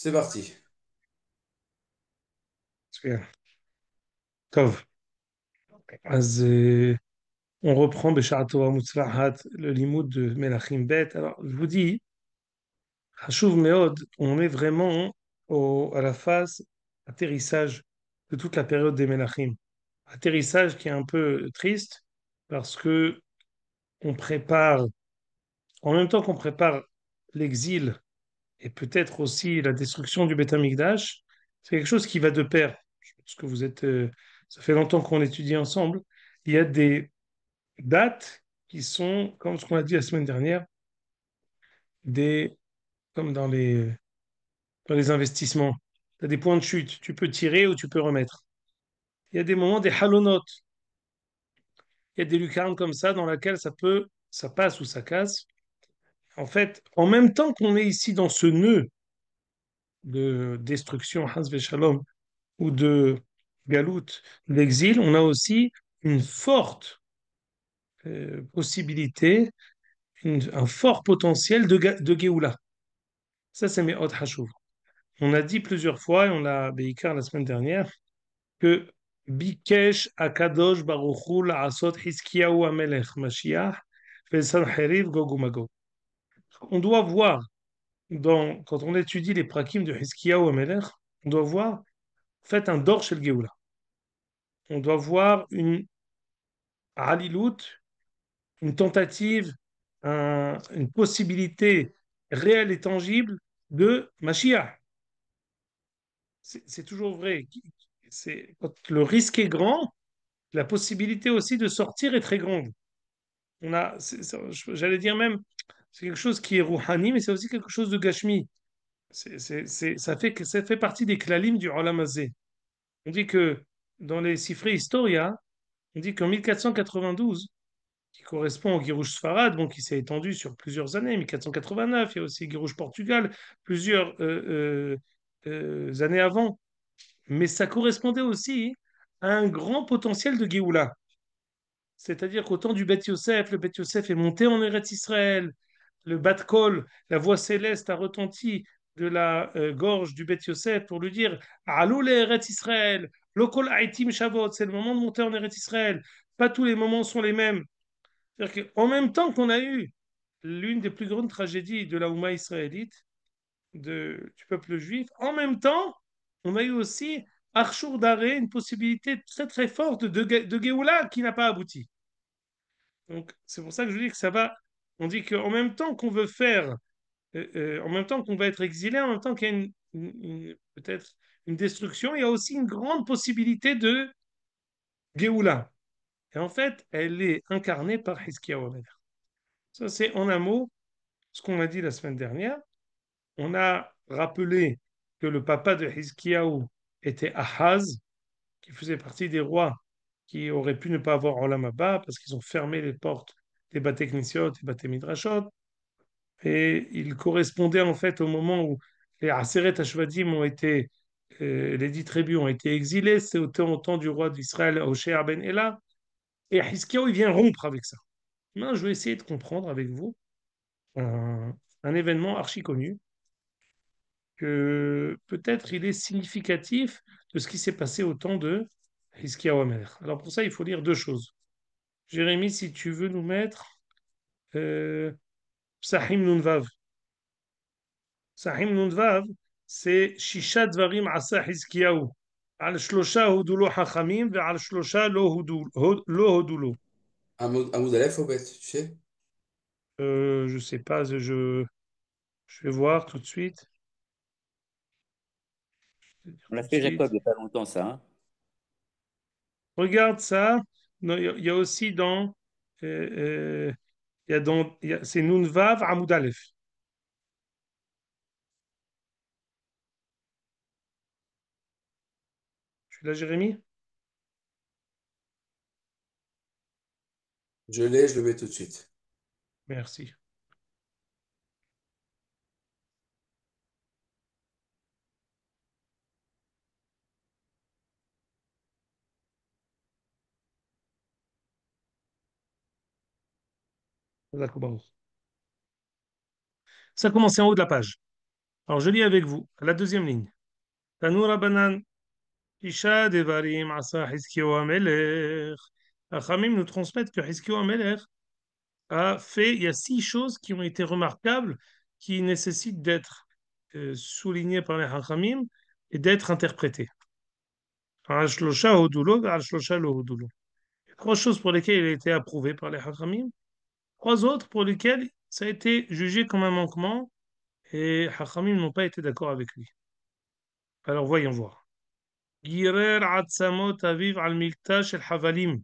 C'est parti. מצוין. טוב, אז on reprend בשעה טובה ומוצלחת le limoud de Melachim Bet. Alors, je vous dis, Hashuv Meod, on est vraiment à la phase atterrissage de toute la période des Melachim. Atterrissage qui est un peu triste parce que on prépare, en même temps qu'on prépare l'exil et peut-être aussi la destruction du Beth Amikdash, c'est quelque chose qui va de pair. Je pense que vous êtes, ça fait longtemps qu'on étudie ensemble. Il y a des dates qui sont, comme ce qu'on a dit la semaine dernière, des, comme dans les investissements. Tu as des points de chute. Tu peux tirer ou tu peux remettre. Il y a des moments, des halonotes. Il y a des lucarnes comme ça dans lesquelles ça passe ou ça casse. En fait, en même temps qu'on est ici dans ce nœud de destruction, Has Shalom, ou de galout, d'exil, on a aussi une forte possibilité, un fort potentiel de Géoula. Ça, c'est mes hot hashuv. On a dit plusieurs fois, et on l'a béikar la semaine dernière, que Bikesh Akadosh Baruchou Asot Hiskiyahu Amelech Mashiach Sanheriv Gog Magog. On doit voir, quand on étudie les prakim de Hiskiyahu Amelech, on doit voir, en fait, un dor chez le Géoula. On doit voir une halilut, une tentative, une possibilité réelle et tangible de Mashiach. C'est toujours vrai. Quand le risque est grand, la possibilité aussi de sortir est très grande. J'allais dire même, c'est quelque chose qui est rouhani, mais c'est aussi quelque chose de gashmi. Ça fait partie des klalim du Olam Hazé. On dit que dans les Sifrei Historia, on dit qu'en 1492, qui correspond au Girouche Sfarad, bon, qui s'est étendu sur plusieurs années, 1489, il y a aussi Girouche Portugal, plusieurs années avant. Mais ça correspondait aussi à un grand potentiel de Géoula. C'est-à-dire qu'au temps du Beth Yosef, le Beth Yosef est monté en Eretz Israël, le Bat Kol, la voix céleste a retenti de la gorge du Beth Yosef pour lui dire Alou le Eretz Israël, Lokol Aitim Shavot, c'est le moment de monter en Eretz Israël. Pas tous les moments sont les mêmes. C'est-à-dire qu'en même temps qu'on a eu l'une des plus grandes tragédies de la Oumma israélite, du peuple juif, en même temps, on a eu aussi Arshur Daré, une possibilité très très forte de Géoula qui n'a pas abouti. Donc c'est pour ça que je dis que ça va. On dit qu'en même temps qu'on veut faire, en même temps qu'on va être exilé, en même temps qu'il y a peut-être une destruction, il y a aussi une grande possibilité de Géoula. Et en fait, elle est incarnée par Hizkiyahu Amelech. Ça, c'est en un mot ce qu'on a dit la semaine dernière. On a rappelé que le papa de Hizkiyahu était Ahaz, qui faisait partie des rois qui auraient pu ne pas avoir Olam Abba parce qu'ils ont fermé les portes des Bate Knisiyot et Bate Midrashot. Et il correspondait en fait au moment où les Aseret Ashvadim ont été, les 10 tribus ont été exilées, c'est au temps du roi d'Israël, Hoshea ben Ela, et Hiskiyahu, il vient rompre avec ça. Maintenant, je vais essayer de comprendre avec vous un événement archi connu, que peut-être il est significatif de ce qui s'est passé au temps de Hiskiyahu Amelech. Alors pour ça, il faut lire deux choses. Jérémie, si tu veux nous mettre Psahim Nunvav. Sahim Nunvav, c'est Shisha Dvarim Asa Hizkiyahu. Al Shlosha Hudulo Hachamim, ve Al Shlosha Lo Hudulo. Un mot d'Aleph, au fait, tu sais? Je sais pas, je vais voir tout de suite. Je vais dire On l'a tout de fait, Jacob, suite. il n'y a pas longtemps, ça. Hein. Regarde ça. Non, il y a aussi il y a c'est Nunvav Amoud Aleph. Tu l'as, Jérémie? Je l'ai, je le mets tout de suite. Merci. Ça a commencé en haut de la page. Alors, je lis avec vous, à la deuxième ligne. Tanoura banan, Isha devarim asa Hiskiyahu Amelech. Chachamim nous transmettent que Hiskiyahu Amelech a fait, il y a 6 choses qui ont été remarquables, qui nécessitent d'être soulignées par les Chachamim et d'être interprétées. Al shlosha hodulo, al shlosha lo hodulo. 3 choses pour lesquelles il a été approuvé par les Hachamim, 3 autres pour lesquelles ça a été jugé comme un manquement et Hachamim n'ont pas été d'accord avec lui. Alors voyons voir. Girer atzamot aviv al milta shel havalim.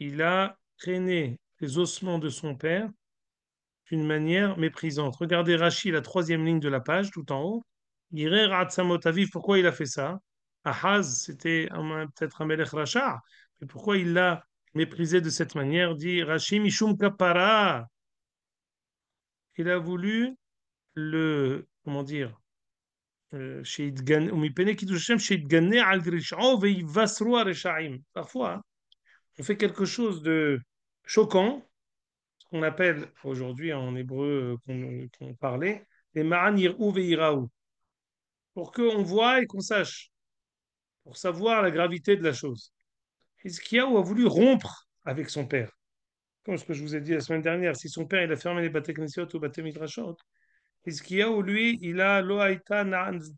Il a traîné les ossements de son père d'une manière méprisante. Regardez Rashi, la 3e ligne de la page, tout en haut. Girer atzamot aviv, pourquoi il a fait ça? Ahaz, c'était peut-être un melech rachar, mais pourquoi il l'a méprisé de cette manière? Dit Rashi, Mishum kapara. Il a voulu comment dire, parfois, hein, on fait quelque chose de choquant, ce qu'on appelle aujourd'hui en hébreu qu'on parlait, les ma'an yir'u ve'yira'u, pour qu'on voit et qu'on sache, pour savoir la gravité de la chose. Hiskiyahu a voulu rompre avec son père. Comme ce que je vous ai dit la semaine dernière, si son père il a fermé les Bate Knesset ou Bate Midrashot, Hiskiyahu, lui, il a lo haïta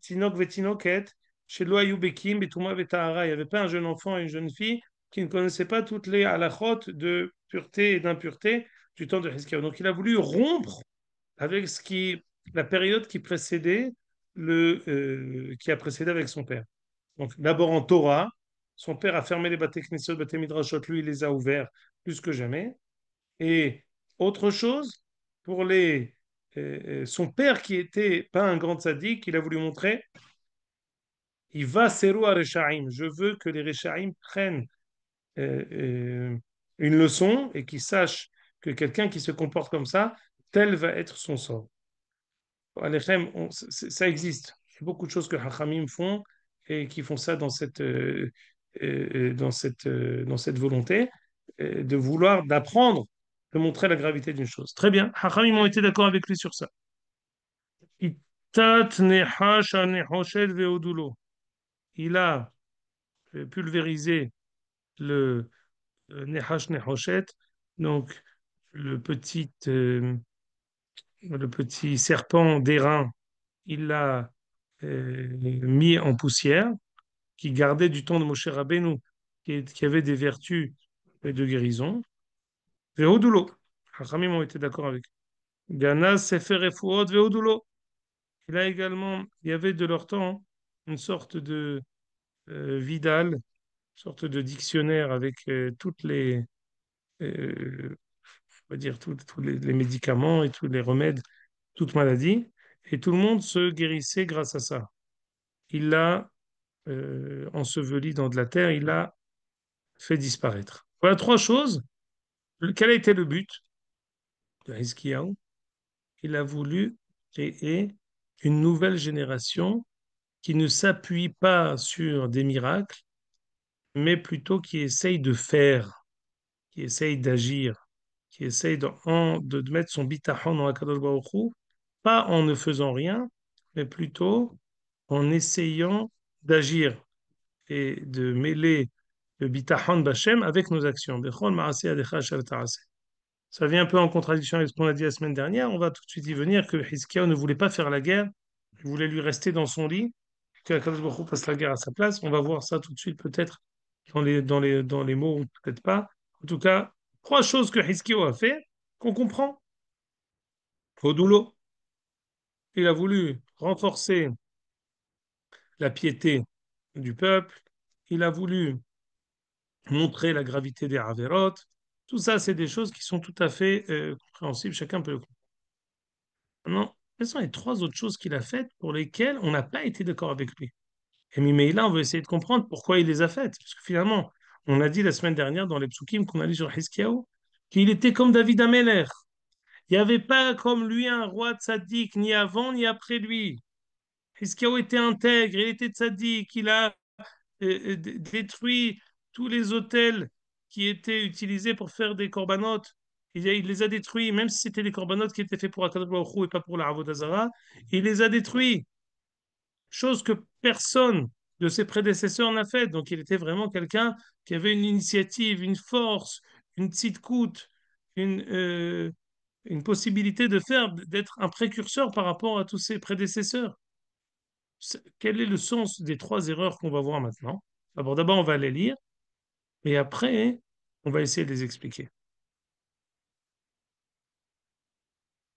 tinok vetinoket, chez lo hayu bekim betuma vetahara. Il n'y avait pas un jeune enfant et une jeune fille qui ne connaissaient pas toutes les halachot de pureté et d'impureté du temps de Hiskiyahu. Donc il a voulu rompre avec la période qui précédait qui a précédé avec son père. Donc d'abord en Torah, son père a fermé les Bate Knesset, Bate Midrashot, lui il les a ouverts plus que jamais. Et autre chose, pour son père qui était pas un grand sadique, il a voulu montrer, il va seru à Rechaim. Je veux que les Rechaim prennent une leçon et qu'ils sachent que quelqu'un qui se comporte comme ça, tel va être son sort. Alechem, ça existe. Il y a beaucoup de choses que Hachamim font et qui font ça dans cette volonté de vouloir, d'apprendre, de montrer la gravité d'une chose. Très bien. Hachamim ont été d'accord avec lui sur ça. Itat nehash nehoshet veodulo. Il a pulvérisé le nehash nehoshet, donc le petit serpent d'airain, il l'a mis en poussière, qui gardait du temps de Moshe Rabbeinu, qui avait des vertus de guérison. Veodulo. Hachamim ont été d'accord avec. Gana Sefer Refuot Veodulo. Il y avait de leur temps une sorte de Vidal, une sorte de dictionnaire avec euh, on va dire, tous les médicaments et tous les remèdes, toutes maladies, et tout le monde se guérissait grâce à ça. Il l'a enseveli dans de la terre, il l'a fait disparaître. Voilà 3 choses. Quel a été le but de Hiskiyahu? Il a voulu créer une nouvelle génération qui ne s'appuie pas sur des miracles, mais plutôt qui essaye de faire, qui essaye d'agir, qui essaye de mettre son bitachon dans Akadosh Baruch Hu, pas en ne faisant rien, mais plutôt en essayant d'agir et de mêler le bitachon b'Hashem avec nos actions. Bechol ma'aseh yadecha asher ta'aseh. Ça vient un peu en contradiction avec ce qu'on a dit la semaine dernière. On va tout de suite y venir que Hiskiyahu ne voulait pas faire la guerre, il voulait lui rester dans son lit, que Akadosh Baruch Hu passe la guerre à sa place. On va voir ça tout de suite, peut-être dans les mots, ou peut-être pas. En tout cas, 3 choses que Hiskiyahu a fait qu'on comprend. Odulo, il a voulu renforcer la piété du peuple. Il a voulu montrer la gravité des Averot. Tout ça, c'est des choses qui sont tout à fait compréhensibles. Chacun peut le comprendre. Maintenant, quelles sont les 3 autres choses qu'il a faites pour lesquelles on n'a pas été d'accord avec lui? Et là, on veut essayer de comprendre pourquoi il les a faites. Parce que finalement, on a dit la semaine dernière dans les psukim qu'on a lu sur Hiskiyahu qu'il était comme David Ameller. Il n'y avait pas comme lui un roi tzaddik, ni avant ni après lui. Hiskiyahu était intègre, il était tzaddik, il a détruit tous les autels qui étaient utilisés pour faire des corbanotes. il les a détruits, même si c'était des corbanotes qui étaient faits pour Akadosh Baruch Hu et pas pour la Avodah il les a détruits, chose que personne de ses prédécesseurs n'a fait. Donc il était vraiment quelqu'un qui avait une initiative, une force, une petite coûte, une, euh, une possibilité de faire, d'être un précurseur par rapport à tous ses prédécesseurs. Quel est le sens des trois erreurs qu'on va voir maintenant? D'abord, on va les lire et après, on va essayer de les expliquer.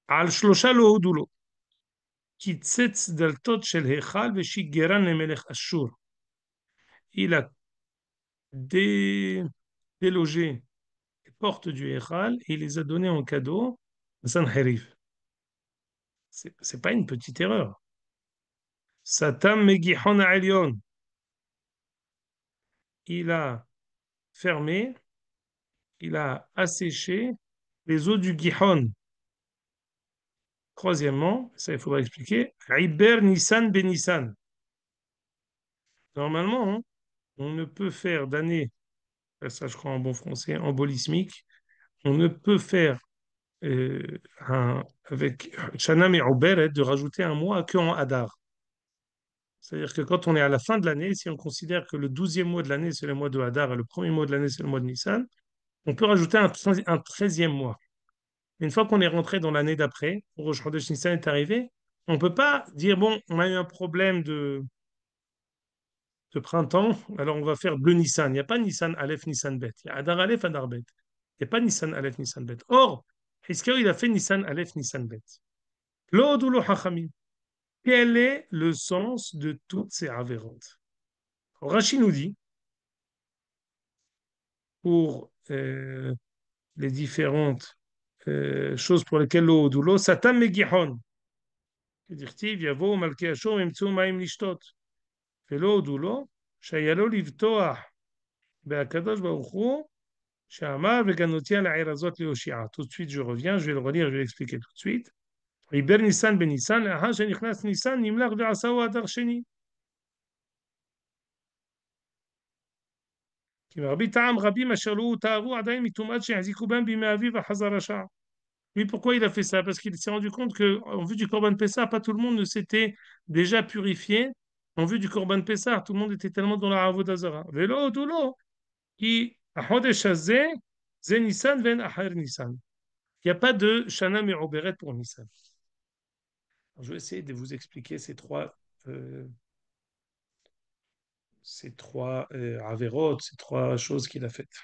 על שלושה לא הודו לו, קיצץ דלתות של היכל ושיגרן למלך אשור. Il a délogé les portes du Hichal et il les a données en cadeau à Sanherib. C'est pas une petite erreur. Satam Megihon Elyon. Il a fermé, il a asséché les eaux du Gihon. Troisièmement, ça il faudra expliquer, Iber Nissan Benissan. Normalement, hein, on ne peut faire d'année, ça je crois en bon français, embolismique, on ne peut faire avec Shanam et Uberet de rajouter un mois qu'en Hadar. C'est-à-dire que quand on est à la fin de l'année, si on considère que le 12e mois de l'année, c'est le mois de Hadar et le premier mois de l'année, c'est le mois de Nissan, on peut rajouter un 13e mois. Une fois qu'on est rentré dans l'année d'après, Rosh Chodesh Nissan est arrivé, on ne peut pas dire, bon, on a eu un problème de printemps, alors on va faire bleu Nissan. Il n'y a pas Nissan Aleph, Nissan Bet. Il y a Adar Aleph, Adar Bet. Il n'y a pas Nissan Aleph, Nissan Bet. Or, Hiskao, il a fait Nissan Aleph, Nissan Bet. L'Od ou Hachamim. Quel est le sens de toutes ces avérantes? Rachid nous dit, pour les différentes choses pour lesquelles l'eau ou l'eau, Satam Megihon. כדכתיב יבואו מלכי אשור וימצאו מים לשתות. ולא הודו לו, שהיה לו לבטוח בהקדוש ברוך הוא, שאמר וגנותי על העיר הזאת להושיעה. Tout de suite, je reviens, je vais le relire, je vais l'expliquer tout de suite. עיבר ניסן בניסן, לאחר שנכנס ניסן, נמלך ועשהו אדר שני. כי מרבית העם רבים אשר לא טהרו עדיין מטומאת שהחזיקו בהם בימי אביב החזר השער. Oui, pourquoi il a fait ça? Parce qu'il s'est rendu compte que, en vue du Corban Pessah, pas tout le monde ne s'était déjà purifié. En vue du Corban Pessah, tout le monde était tellement dans la Avodah Zarah. Velo doulo, qui Chodesh hazeh, ze Nissan ven acher Nissan. Il n'y a pas de Shana Meroberet pour Nissan. Je vais essayer de vous expliquer ces trois avérotes, ces trois choses qu'il a faites.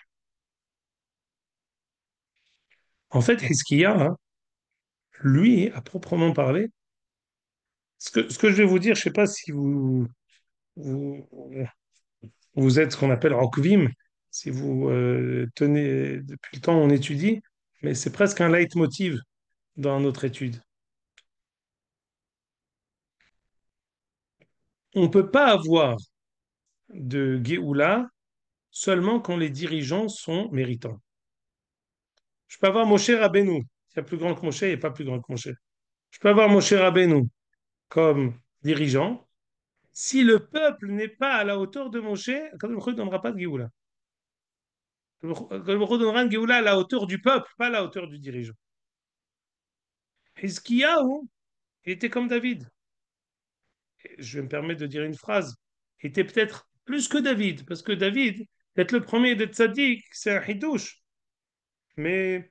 En fait, Hiskiya, hein, lui, à proprement parler, ce que je vais vous dire, je ne sais pas si vous, vous êtes ce qu'on appelle Rokvim, si vous tenez depuis le temps on étudie, mais c'est presque un leitmotiv dans notre étude. On ne peut pas avoir de Géoula seulement quand les dirigeants sont méritants. Je peux avoir Moshe Rabbeinu, il y a plus grand que Moshe, il n'y a pas plus grand que Moshe. Je peux avoir Moshe Rabbeinu comme dirigeant. Si le peuple n'est pas à la hauteur de Moshe, Kadosh ne donnera pas de Géoula. Kadosh donnera une Géoula à la hauteur du peuple, pas à la hauteur du dirigeant. Hizkiyahu était comme David. Je vais me permettre de dire une phrase. Il était peut-être plus que David, parce que David, d'être le premier d'être sadique, c'est un hidouche. Mais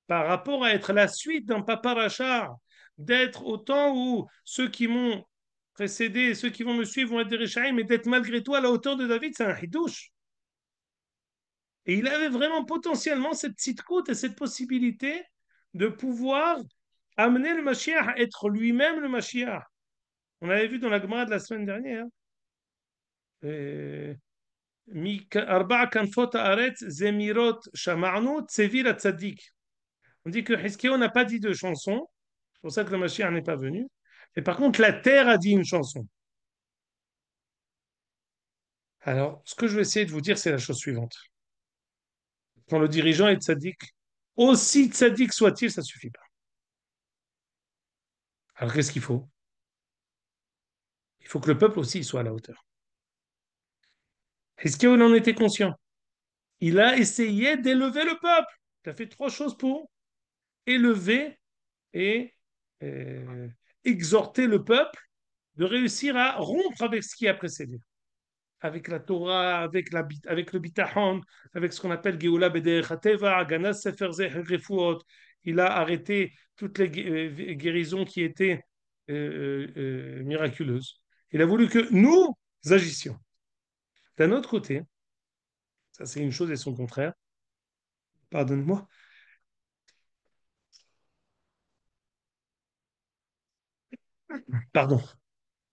par rapport à être la suite d'un papa rachar, d'être au temps où ceux qui m'ont précédé, ceux qui vont me suivre vont être des Réchaïm, mais d'être malgré tout à la hauteur de David, c'est un hidouche. Et il avait vraiment potentiellement cette petite côte et cette possibilité de pouvoir amener le Mashiach à être lui-même le Mashiach. On avait vu dans la Gemara de la semaine dernière, أربع كنفوت أرت زميروت شمعنو تسevir tzaddik. On dit que Hiskeo n'a pas dit de chanson, c'est pour ça que le Mashiach n'est pas venu. Mais par contre, la terre a dit une chanson. Alors, ce que je vais essayer de vous dire, c'est la chose suivante. Quand le dirigeant est tzaddik, aussi tzaddik soit-il, ça ne suffit pas. Alors, qu'est-ce qu'il faut? Il faut que le peuple aussi soit à la hauteur. Hiskeo en était conscient. Il a essayé d'élever le peuple. Il a fait trois choses pour élever et euh, exhorter le peuple de réussir à rompre avec ce qui a précédé. Avec la Torah, avec le bitachon, avec ce qu'on appelle Geoula Bederech HaTeva, Ganas Sefer Zecher Refuot. Il a arrêté toutes les guérisons qui étaient miraculeuses. Il a voulu que nous agissions. D'un autre côté, ça c'est une chose et son contraire, pardonne-moi, pardon,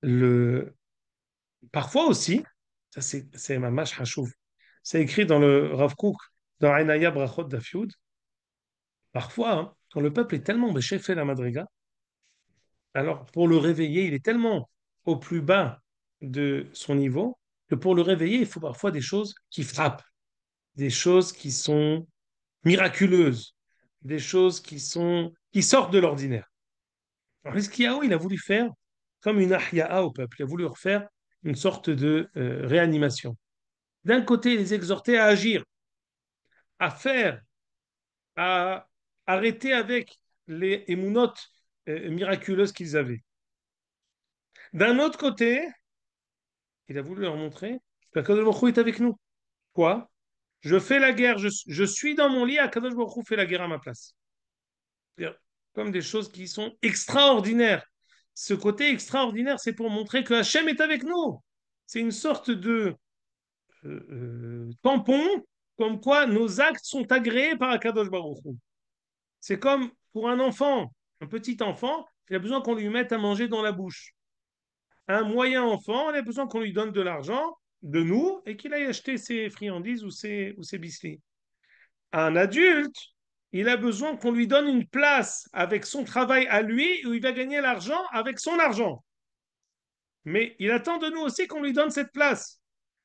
le, parfois aussi, ça c'est Mamash Hachouv, c'est écrit dans le Rav Kook, dans Ainaya Brachot Dafyud, parfois, hein, quand le peuple est tellement fait la madriga, alors pour le réveiller, il est tellement au plus bas de son niveau que pour le réveiller, il faut parfois des choses qui frappent, des choses qui sont miraculeuses, des choses qui sortent de l'ordinaire. Alors, Hiskiyahu, il a voulu faire comme une ahya'a au peuple, il a voulu refaire une sorte de réanimation. D'un côté, les exhorter à agir, à faire, à arrêter avec les émounotes miraculeuses qu'ils avaient. D'un autre côté, il a voulu leur montrer qu'Akadosh Baruch Hu est avec nous. Quoi? Je fais la guerre, je suis dans mon lit, Akadosh Baruch Hu fait la guerre à ma place. C'est-à-dire, comme des choses qui sont extraordinaires. Ce côté extraordinaire, c'est pour montrer que Hachem est avec nous. C'est une sorte de tampon, comme quoi nos actes sont agréés par Akadosh Baruch Hu. C'est comme pour un enfant, un petit enfant, il a besoin qu'on lui mette à manger dans la bouche. Un moyen enfant, il a besoin qu'on lui donne de l'argent, de nous, et qu'il aille acheter ses friandises ou ses biscuits. Un adulte, il a besoin qu'on lui donne une place avec son travail à lui, où il va gagner l'argent avec son argent. Mais il attend de nous aussi qu'on lui donne cette place.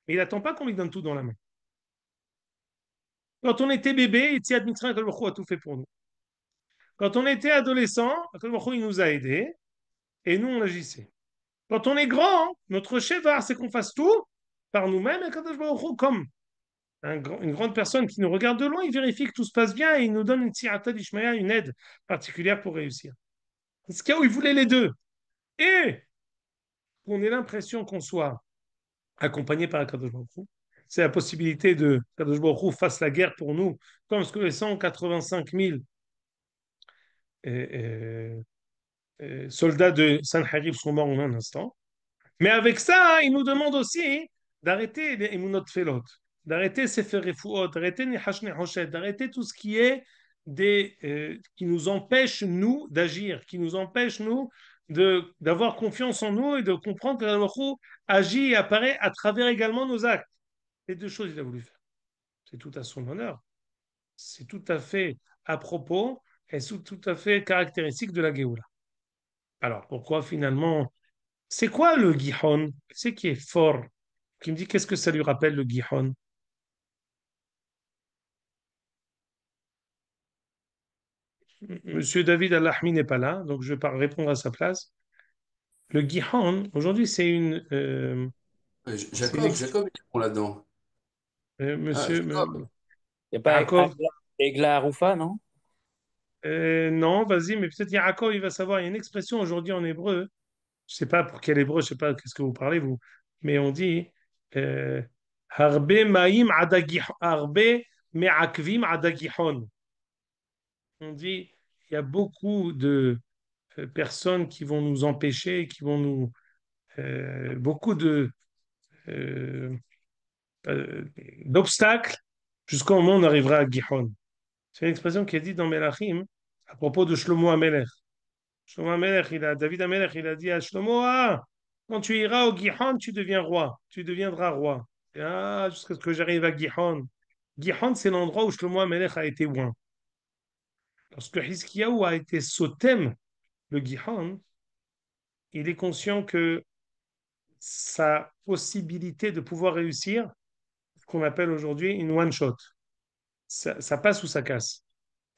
Mais il n'attend pas qu'on lui donne tout dans la main. Quand on était bébé, Yetziat Mitzrayim, Akadosh Baruch Hu a tout fait pour nous. Quand on était adolescent, Akadosh Baruch Hu, il nous a aidés, et nous, on agissait. Quand on est grand, notre chevar, c'est qu'on fasse tout par nous-mêmes, et Akadosh Baruch Hu, comme une grande personne qui nous regarde de loin, il vérifie que tout se passe bien et il nous donne une tzirata d'Ishmaïa, une aide particulière pour réussir. C'est ce cas où il voulait les deux. Et qu'on ait l'impression qu'on soit accompagné par Akadosh Baruch Hu, c'est la possibilité de qu'Akadosh Baruch Hu fasse la guerre pour nous, comme ce que les 185 000 euh, soldats de Sanharib sont morts en un instant. Mais avec ça, il nous demande aussi d'arrêter les Emunot Felot, d'arrêter Sefer Refuot, d'arrêter Nehash Nehoshet, d'arrêter tout ce qui est qui nous empêche, nous, d'agir, qui nous empêche, nous, d'avoir confiance en nous et de comprendre que Allah agit et apparaît à travers également nos actes. Les deux choses, il a voulu faire. C'est tout à son honneur. C'est tout à fait à propos et tout à fait caractéristique de la Géoula. Alors, pourquoi finalement c'est quoi le Gihon? C'est qui est fort? Qui me dit qu'est-ce que ça lui rappelle le Gihon? Monsieur David Al-Ahmi n'est pas là, donc je vais pas répondre à sa place. Le Gihon, aujourd'hui, c'est une Jacob, il répond là-dedans. Ah, monsieur Jacob. Il n'y a pas Yaakov. Egla Aroufa, non? Non, vas-y, mais peut-être Yaakov, il va savoir. Il y a une expression aujourd'hui en hébreu. Je sais pas pour quel hébreu, je sais pas qu'est-ce que vous parlez vous, mais on dit euh, Harbe maïm ada harbe me'akvim ada Gihon. On dit il y a beaucoup de personnes qui vont nous empêcher, qui vont nous beaucoup euh, euh, d'obstacles jusqu'au moment où on arrivera à Gihon. C'est une expression qui est dite dans Melachim à propos de Shlomo Amelech. Shlomo Amelech, David Amelech, il a dit à Shlomo, ah, quand tu iras au Gihon, tu deviens roi, tu deviendras roi. Et, ah, jusqu'à ce que j'arrive à Gihon. Gihon, c'est l'endroit où Shlomo Amelech a été oint. Lorsque Hiskiyahu a été sotem, le Gihon, il est conscient que sa possibilité de pouvoir réussir, ce qu'on appelle aujourd'hui une one-shot. Ça passe ou ça casse.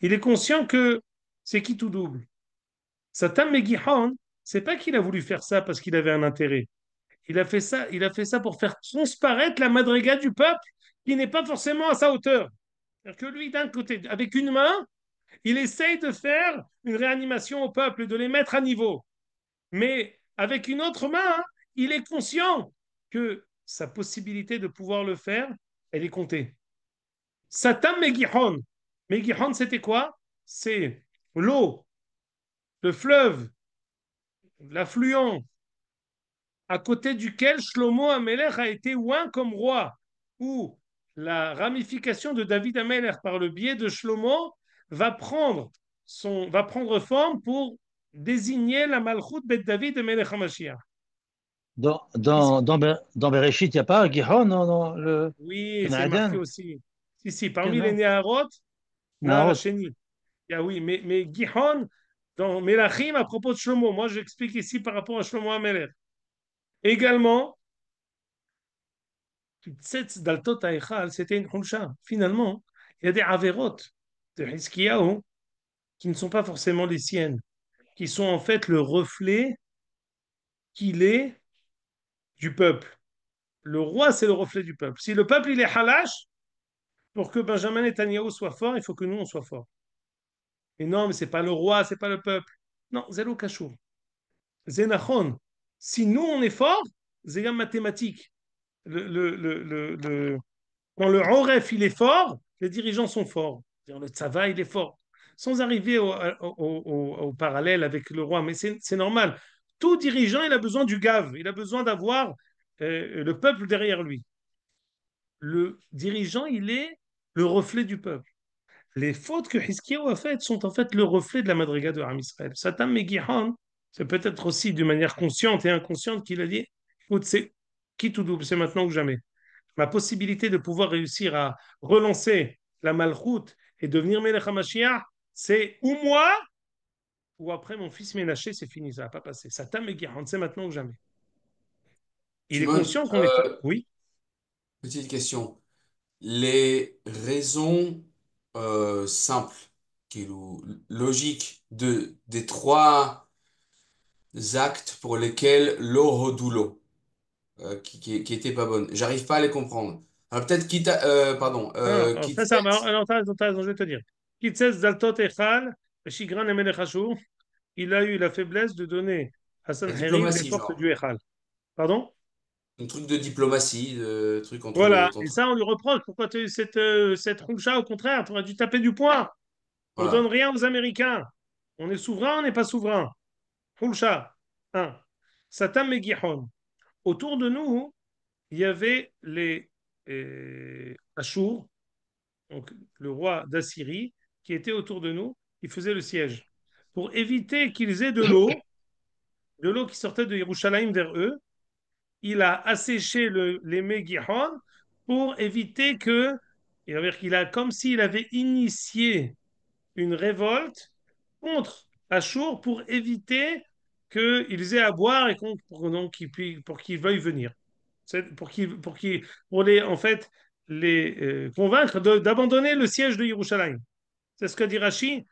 Il est conscient que c'est qui tout double. Satan Megihon, c'est pas qu'il a voulu faire ça parce qu'il avait un intérêt. Il a fait ça pour faire transparaître la madriga du peuple qui n'est pas forcément à sa hauteur. C'est-à-dire que lui, d'un côté, avec une main, il essaye de faire une réanimation au peuple, de les mettre à niveau. Mais avec une autre main, il est conscient que sa possibilité de pouvoir le faire, elle est comptée. Satan Megihon. Megihon, c'était quoi? C'est l'eau, le fleuve, l'affluent à côté duquel Shlomo Amelech a été oint comme roi, où la ramification de David Amelech par le biais de Shlomo va prendre forme pour désigner la Malchut Bet David de Melech HaMashiach. Dans Bereshit, il n'y a pas Gihon, non, non, le Oui, c'est marqué Canadien? aussi. Si, si, parmi les Non, Néharot, Nahar Naot. Hasheni. Ah oui, mais Gihon, dans Melachim, à propos de Shlomo, moi j'explique ici par rapport à Shlomo Amelech. Également, Tzetz Daltot Haïchal, c'était une Khumsha. Finalement, il y a des Averot de Hiskiyahu qui ne sont pas forcément les siennes, qui sont en fait le reflet qu'il est du peuple. Le roi, c'est le reflet du peuple. Si le peuple il est halash, pour que Benjamin Netanyahu soit fort, il faut que nous on soit forts. Et non, mais c'est pas le roi, c'est pas le peuple. Non, zélo kachou. Zénachon. Si nous on est fort, c'est comme mathématique. Quand le Oref il est fort, les dirigeants sont forts. Le Tzava il est fort. Sans arriver au parallèle avec le roi, mais c'est normal. Tout dirigeant il a besoin du gave, il a besoin d'avoir le peuple derrière lui. Le dirigeant il est le reflet du peuple. Les fautes que Hiskiyahu a faites sont en fait le reflet de la madriga de Ham Israël. Satan Megihan, c'est peut-être aussi de manière consciente et inconsciente qu'il a dit, écoute, c'est qui tout double, c'est maintenant ou jamais. Ma possibilité de pouvoir réussir à relancer la malchoute et devenir Melech HaMashiach, c'est ou moi, ou après mon fils Ménaché, c'est fini, ça va pas passer. Satan Megihan, c'est maintenant ou jamais. Il est Shimon, conscient qu'on est... Oui. petite question. Les raisons simples, ou logiques des trois actes pour lesquels l'eau redoulo, qui étaient pas bonnes, j'arrive pas à les comprendre. Alors peut-être pardon, Alors, ça, Kitset, alors, t'as raison, je vais te dire. Kitzes Daltot Echal, Shigran Emelech Ashur, il a eu la faiblesse de donner à la Sanherib les diplomatie, portes genre. du Echal. Pardon? Un truc de diplomatie, de truc Voilà. Et entre... ça, on lui reproche. Pourquoi tu as eu cette roncha? Au contraire, tu aurais dû taper du poing. On donne Voilà. rien aux Américains. On est souverain, on n'est pas souverain. Roncha. Un. Satam et Gihon. Autour de nous, il y avait les Ashur, donc le roi d'Assyrie, qui était autour de nous, qui faisait le siège. Pour éviter qu'ils aient de l'eau qui sortait de Yerushalayim vers eux, il a asséché les Megihon pour éviter que, c'est-à-dire qu'il a comme s'il avait initié une révolte contre Achour pour éviter qu'ils aient à boire et pour qu'ils veuillent venir. Pour les, en fait, les convaincre d'abandonner le siège de Yerushalayim. C'est ce que dit Rashi.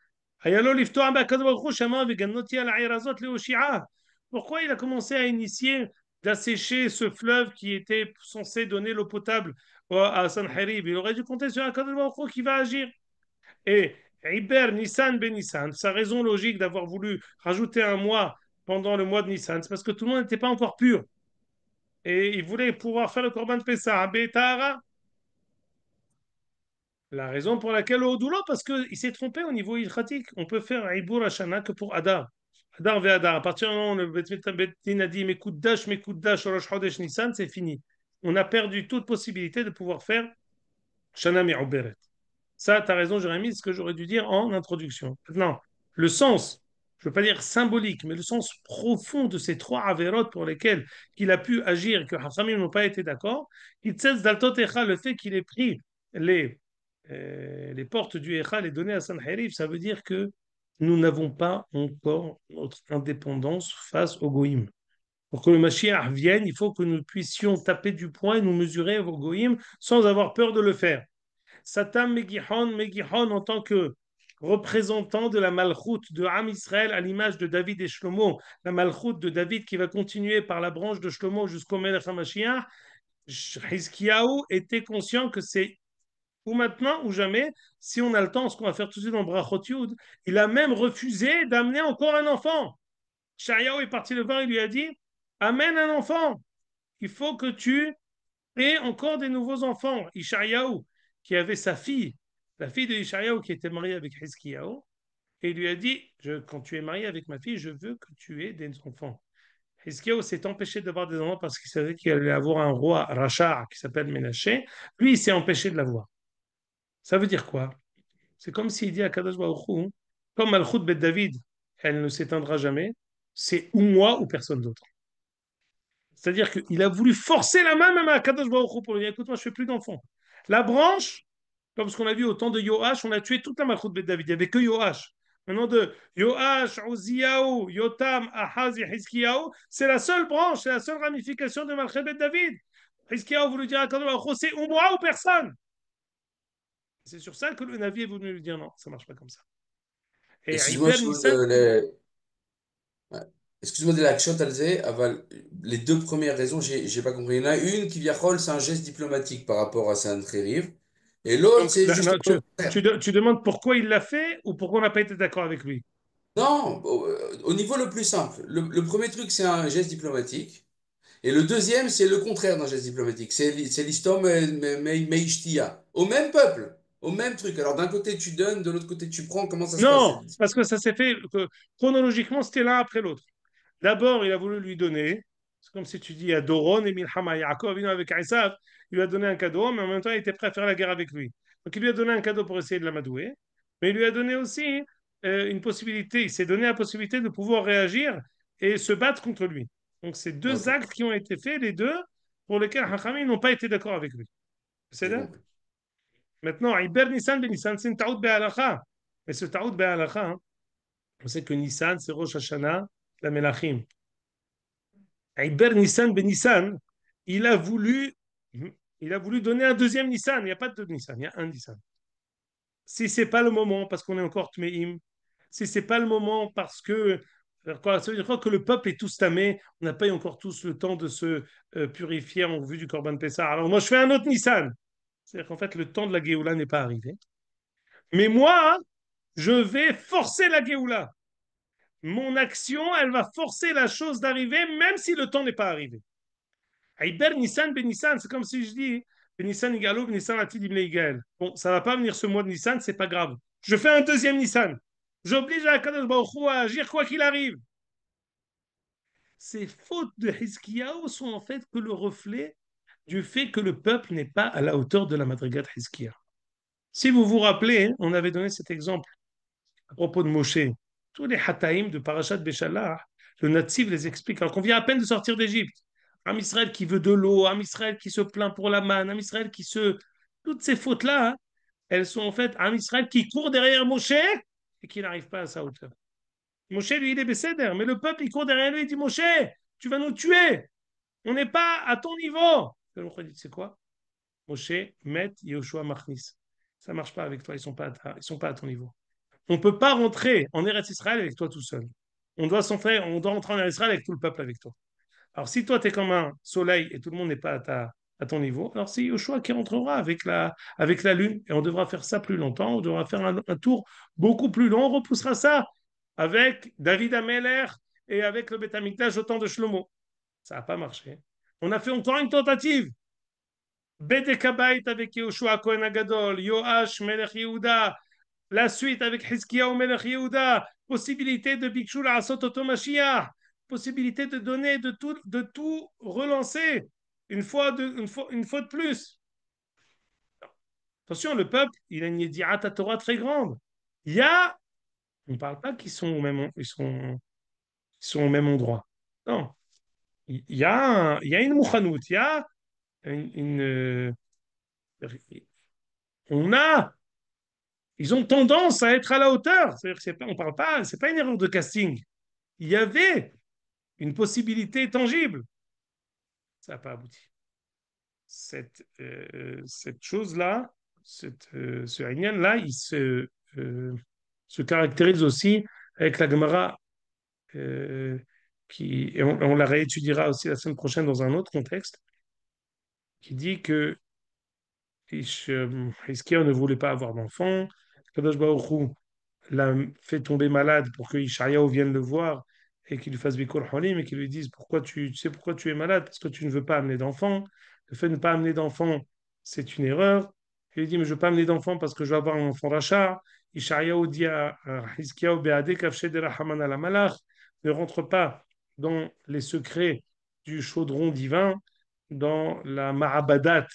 Pourquoi il a commencé à initier d'assécher ce fleuve qui était censé donner l'eau potable à Sanherib? Il aurait dû compter sur Akadosh Baruch Hu qui va agir. Et Iber Nissan Ben Nissan, sa raison logique d'avoir voulu rajouter un mois pendant le mois de Nissan, c'est parce que tout le monde n'était pas encore pur. Et il voulait pouvoir faire le Corban de Pessah à Betahara. La raison pour laquelle au Odoula, parce qu'il s'est trompé au niveau ilchatique. On peut faire Ibour Hashana que pour Adar. Adar ve Adar. À partir du moment où le Bet Din a dit Mekoudash, Rosh Chodesh Nissan, c'est fini. On a perdu toute possibilité de pouvoir faire Shana Me'uberet. Ça, tu as raison, Jérémy, c'est ce que j'aurais dû dire en introduction. Maintenant, le sens, je ne veux pas dire symbolique, mais le sens profond de ces trois avérotes pour lesquels il a pu agir et que Hassamim n'ont pas été d'accord, il cesse d'altotecha le fait qu'il ait pris les, les portes du Echal et donné à Sanherib, ça veut dire que nous n'avons pas encore notre indépendance face au Goïm. Pour que le Mashiach vienne, il faut que nous puissions taper du poing et nous mesurer au Goïm sans avoir peur de le faire. Satan Megihon en tant que représentant de la malchoute de Ham Israël à l'image de David et Shlomo, la malchoute de David qui va continuer par la branche de Shlomo jusqu'au Melech HaMashiach, Hizkiyahu était conscient que c'est ou maintenant ou jamais. Si on a le temps, ce qu'on va faire tout de suite dans Brachot Yud, il a même refusé d'amener encore un enfant. Shayahu est parti le voir, il lui a dit, amène un enfant. Il faut que tu aies encore des nouveaux enfants. Ishayahu, qui avait sa fille, la fille de Ishayahu qui était mariée avec Hiskiyahu, et il lui a dit, quand tu es marié avec ma fille, je veux que tu aies des enfants. Hiskiyahu s'est empêché d'avoir des enfants parce qu'il savait qu'il allait avoir un roi Rachar qui s'appelle Ménaché. Lui, il s'est empêché de l'avoir. Ça veut dire quoi? C'est comme s'il dit à Kadosh Baruch Hu, comme Malchut Bet David, elle ne s'éteindra jamais, c'est ou moi ou personne d'autre. C'est-à-dire qu'il a voulu forcer la main même à Kadosh Baruch Hu pour lui dire, écoute, moi je ne fais plus d'enfants. La branche, comme ce qu'on a vu au temps de Yoash, on a tué toute la Malchut Bet David, il n'y avait que Yoash. Maintenant de Yoash, Uziyahu, Yotam, Ahaz et Hizkiyahu, c'est la seule branche, c'est la seule ramification de Malchut Bet David. Hizkiyahu voulait dire à Kadosh Baruch Hu, c'est ou moi ou personne. C'est sur ça que le Navi est venu lui dire non, ça ne marche pas comme ça. Et Excuse-moi, Iber Nissan, ouais. Excuse-moi de l'action, Talzé. Les deux premières raisons, j'ai pas compris. Il y en a une qui, Viachol, c'est un geste diplomatique par rapport à Saint-Rive. Et l'autre, donc c'est là, juste non, le contraire. tu demandes pourquoi il l'a fait ou pourquoi on n'a pas été d'accord avec lui. Non, au niveau le plus simple. Le premier truc, c'est un geste diplomatique. Et le deuxième, c'est le contraire d'un geste diplomatique. C'est l'histoire meishtia. Au même peuple, au même truc. Alors d'un côté, tu donnes, de l'autre côté, tu prends. Comment ça se passe? Non, parce que ça s'est fait chronologiquement, c'était l'un après l'autre. D'abord, il a voulu lui donner, c'est comme si tu dis à Doron et Milhama Yaakov, venu avec Esav, il lui a donné un cadeau, mais en même temps, il était prêt à faire la guerre avec lui. Donc il lui a donné un cadeau pour essayer de l'amadouer, mais il lui a donné aussi une possibilité, il s'est donné la possibilité de pouvoir réagir et se battre contre lui. Donc c'est deux Ok, actes qui ont été faits, les deux, pour lesquels Hachamim n'ont pas été d'accord avec lui. C'est j'ai là. compris. Maintenant, Iber Nissan ben Nissan, c'est une taout be'alacha. Mais ce taout be'alacha, hein, on sait que Nissan, c'est Rosh Hashanah, la Melachim. Iber Nissan ben Nissan, il a voulu, il a voulu donner un deuxième Nissan. Il n'y a pas de deux Nissan, il y a un Nissan. Si c'est pas le moment, parce qu'on est encore Tmeim, si c'est pas le moment, parce que quoi, ça veut dire quoi que le peuple est tous tamé, on n'a pas eu encore tous le temps de se purifier en vue du Corban Pessah. Alors moi, je fais un autre Nissan. C'est-à-dire qu'en fait, le temps de la Géoula n'est pas arrivé. Mais moi, je vais forcer la Géoula. Mon action, elle va forcer la chose d'arriver, même si le temps n'est pas arrivé. Aïber Nissan ben Nissan, c'est comme si je dis ben Nissan Igalo, ben Nissan Atid Ibn Igael. Bon, ça va pas venir ce mois de Nissan, c'est pas grave. Je fais un deuxième Nissan. J'oblige à Kadosh Baruch Hu à agir quoi qu'il arrive. Ces fautes de Hiskiyahu sont en fait que le reflet du fait que le peuple n'est pas à la hauteur de la Madrigat Hiskiyahu. Si vous vous rappelez, on avait donné cet exemple à propos de Moshe. Tous les Hataïm de Parashat Béchalah, le Natsif les explique. Alors qu'on vient à peine de sortir d'Égypte. Un Israël qui veut de l'eau, un Israël qui se plaint pour la manne, un Israël qui se. Toutes ces fautes-là, hein, elles sont en fait un Israël qui court derrière Moshe et qui n'arrive pas à sa hauteur. Moshe, lui, il est Besséder, mais le peuple, il court derrière lui et dit Moshe, tu vas nous tuer. On n'est pas à ton niveau. Le dit c'est quoi? Moshe, Met, Yoshua, Machnis. Ça marche pas avec toi, ils sont pas à ton niveau. On ne peut pas rentrer en Eretz Israël avec toi tout seul. On doit rentrer en Eretz Israël avec tout le peuple avec toi. Alors, si toi, tu es comme un soleil et tout le monde n'est pas à ton niveau, alors c'est Yoshua qui rentrera avec la lune. Et on devra faire ça plus longtemps. On devra faire un tour beaucoup plus long. On repoussera ça avec David Ameller et avec le Beth Amikdash au temps de Shlomo. Ça n'a pas marché. On a fait encore une tentative. Bedekabait avec Yoshua Kohen Agadol, Yoash Melech Yehuda, la suite avec Hizkiyahu Melech Yehuda, possibilité de Bikshul Asot Otomashiach, possibilité de donner, de tout relancer une fois de plus. Attention, le peuple, il a une Yedi'at Torah très grande. Il y a, on ne parle pas qu'ils sont ils sont au même endroit. Non, il y a une mouchanout, il y a on a ils ont tendance à être à la hauteur. C'est-à-dire que on parle pas, c'est pas une erreur de casting. Il y avait une possibilité tangible. Ça n'a pas abouti. Cette chose-là, ce Aïnian-là, se caractérise aussi avec la Gemara, et on la réétudiera aussi la semaine prochaine dans un autre contexte, qui dit que Hizkiyahu ne voulait pas avoir d'enfant. Kadosh Baruch Hu l'a fait tomber malade pour que Ishayahu vienne le voir et qu'il lui fasse Bikur Holim et qu'il lui dise tu sais pourquoi tu es malade? Parce que tu ne veux pas amener d'enfant. Le fait de ne pas amener d'enfant, c'est une erreur. Il lui dit, mais je ne veux pas amener d'enfant parce que je veux avoir un enfant rachat. Ishayahu dit à Hizkiyahu, Be'adek avshei de Rahaman ala malach, ne rentre pas dans les secrets du chaudron divin, dans la Ma'abadat,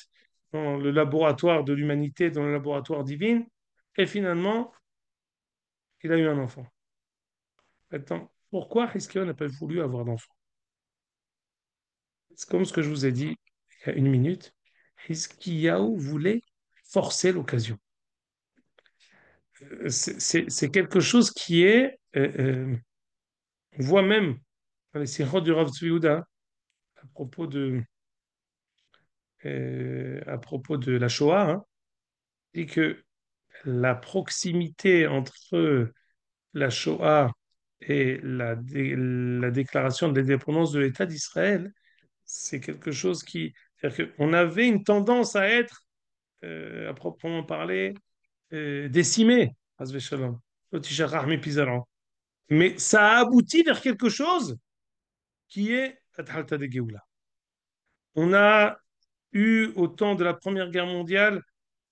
dans le laboratoire de l'humanité, dans le laboratoire divin. Et finalement, il a eu un enfant. Maintenant, pourquoi Hiskiah n'a pas voulu avoir d'enfant? C'est comme ce que je vous ai dit il y a une minute. Hiskiyahu voulait forcer l'occasion. C'est quelque chose qui est, on voit même dans les sirots du Rav Tzvi Yehuda à propos à propos de la Shoah, hein, dit que la proximité entre la Shoah et la déclaration de l'indépendance de l'État d'Israël, c'est quelque chose qui... C'est-à-dire qu'on avait une tendance à être, à proprement parler, décimé, Hasbe Shalom, mais ça a abouti vers quelque chose qui est Athalta de Géoula. On a eu, au temps de la Première Guerre mondiale,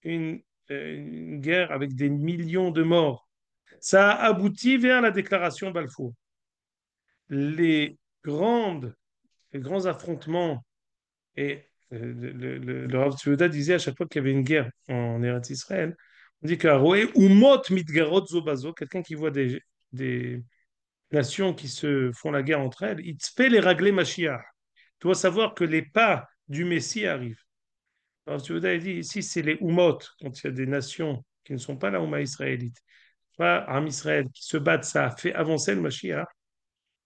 une guerre avec des millions de morts. Ça a abouti vers la déclaration Balfour. Les, grandes, les grands affrontements, et le Rav Tzvi disait à chaque fois qu'il y avait une guerre en Eretz Israël, on dit qu'Aroé ou mot mitgarot zobazo, quelqu'un qui voit des nations qui se font la guerre entre elles, il fait les raglés Mashiach. Tu dois savoir que les pas du Messie arrivent. Alors, tu veux dit ici, c'est les Umot, quand il y a des nations qui ne sont pas la Ouma israélite, pas Am Israël, qui se battent, ça a fait avancer le Mashiach.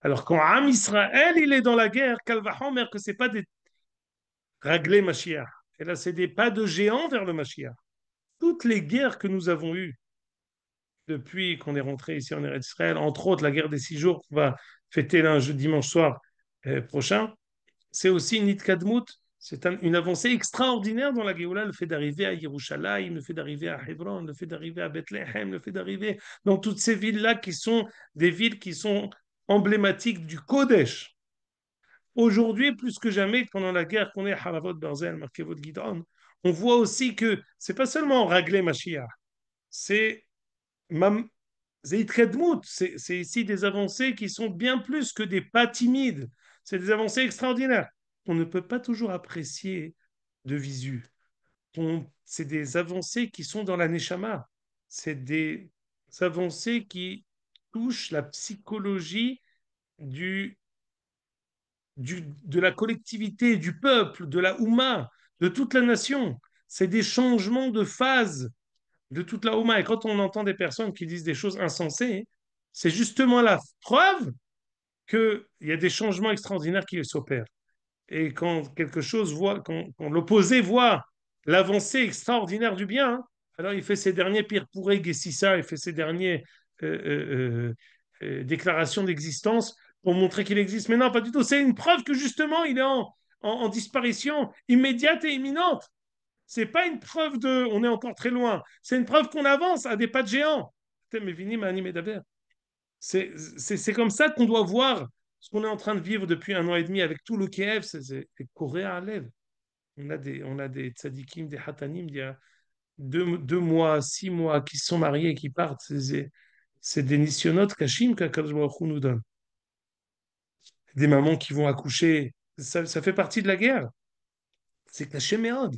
Alors, quand Am Israël, il est dans la guerre, Kalvahomer, que c'est pas des raglés Mashiach. Et là, c'est des pas de géant vers le Mashiach. Toutes les guerres que nous avons eues depuis qu'on est rentré ici en Eretz Israël, entre autres la guerre des 6 jours qu'on va fêter dimanche soir prochain, c'est aussi une Itkadmut, c'est une avancée extraordinaire dans la Géoula, le fait d'arriver à Yerushalayim, le fait d'arriver à Hebron, le fait d'arriver à Bethléem, le fait d'arriver dans toutes ces villes-là qui sont des villes qui sont emblématiques du Kodesh. Aujourd'hui, plus que jamais, pendant la guerre qu'on est à Haravot Barzel, Markevot Gidon, on voit aussi que c'est pas seulement régler Mashiach, c'est c'est ici des avancées qui sont bien plus que des pas timides. C'est des avancées extraordinaires. On ne peut pas toujours apprécier de visu. C'est des avancées qui sont dans la neshama. C'est des avancées qui touchent la psychologie du, de la collectivité, du peuple, de la Oumma, de toute la nation. C'est des changements de phase de toute la Oumma. Et quand on entend des personnes qui disent des choses insensées, c'est justement la preuve qu'il y a des changements extraordinaires qui s'opèrent. Et quand quelque chose voit, quand l'opposé voit l'avancée extraordinaire du bien, hein, alors il fait ses derniers pires pourrés, Gessissa, il fait ses dernières déclarations d'existence pour montrer qu'il existe. Mais non, pas du tout. C'est une preuve que justement, il est en disparition immédiate et imminente. C'est pas une preuve de on est encore très loin. C'est une preuve qu'on avance à des pas de géant. C'est comme ça qu'on doit voir ce qu'on est en train de vivre depuis 1 an et demi avec tout le Kiev, c'est Coréa à lèvres. On a des tzadikim, des hatanim, il y a 2 mois, 6 mois qui se sont mariés et qui partent. C'est des nisyonotes kashim qu'Akadosh Baruch Hu nous donne. Des mamans qui vont accoucher. Ça fait partie de la guerre. C'est caché méode.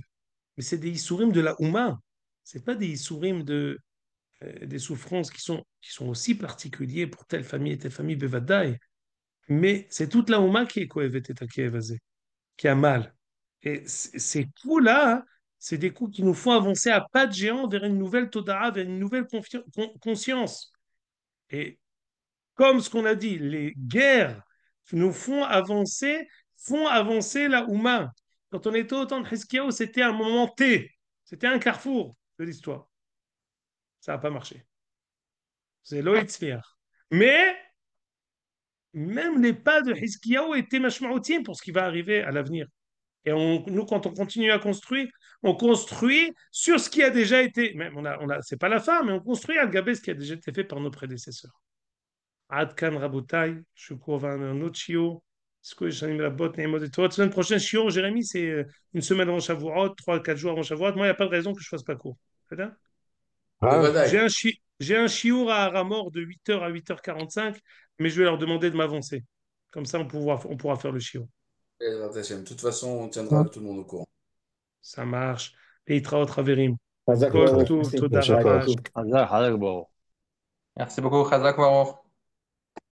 Mais c'est des Issourim de la Houma. C'est pas des Issourim des souffrances qui sont aussi particuliers pour telle famille et telle famille, Bevadaï. Mais c'est toute la Houma qui est Kohevet et Takevazé, qui a mal. Et ces coups-là, hein, c'est des coups qui nous font avancer à pas de géant vers une nouvelle Todara, vers une nouvelle conscience. Et comme ce qu'on a dit, les guerres nous font avancer la Houma. Quand on était au temps de Hiskiaou, c'était un moment T, c'était un carrefour de l'histoire. Ça n'a pas marché. C'est l'Oitzfiach. Mais même les pas de Hiskiaou étaient mashmaoutim pour ce qui va arriver à l'avenir. Et nous, quand on continue à construire, on construit sur ce qui a déjà été. Même c'est pas la fin, mais on construit à Gabé ce qui a déjà été fait par nos prédécesseurs. Adkan Rabotai, je cours vers un autre chiot. Ce que j'ai mis la botte, et toi, la semaine prochaine, chiot, Jérémy, c'est une semaine avant Shavuot, 3, 4 jours avant Shavuot. Moi, il n'y a pas de raison que je fasse pas court. C'est bien. Ah, J'ai Bevadaï. un chiour à Aramor de 8h à 8h45, mais je vais leur demander de m'avancer. Comme ça, on pourra faire le chiot. De toute façon, on tiendra tout le monde au courant. Ça marche. Et Itraot Raverim. Chazak Kol Baruch. Tov, Merci. Toda Chazak Rabba. Baruch. Hazak, Hazak, bon. Merci beaucoup, Khazak Baruch.